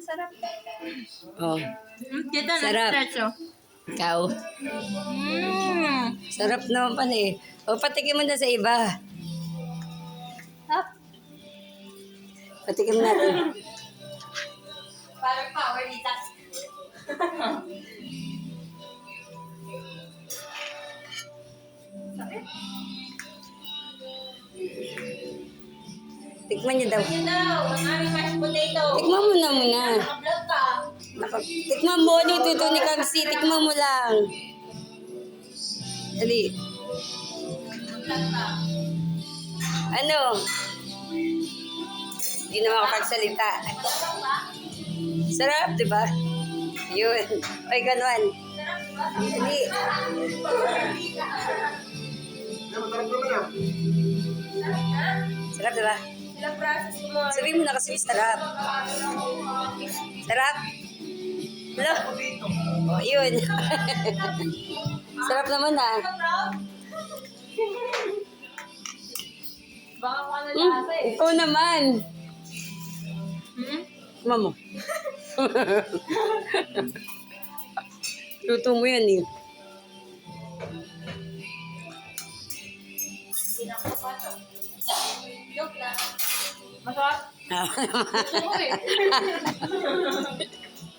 sarap. Oh, Dito na, Sarap. stretcho. ikaw. Sarap naman pala eh. O, patikim mo na sa iba. Sarap. Patikim natin. Parang power nita. Sakit. Tikman niyo daw. Yun daw, ang aming mashed potato. Tikman mo na muna. Naka-vlog ka. Tikman mo yung tuto ni Kamsi. Tikman mo lang. Dali. Vlog ka. Ano? Hindi na makapagsalita. Vlog ka? Sarap, di ba? Yun. Ay, ganon. Dali. Sarap, di ba? Sila process mo. Sabihin mo na kasi sarap. Sarap? Hello? Oh, yun. Sarap naman ah. Baka ko ano lasa eh. Ikaw naman. Mamo. Luto mo yan eh. Joke lang. Masarap. Gusto ko eh.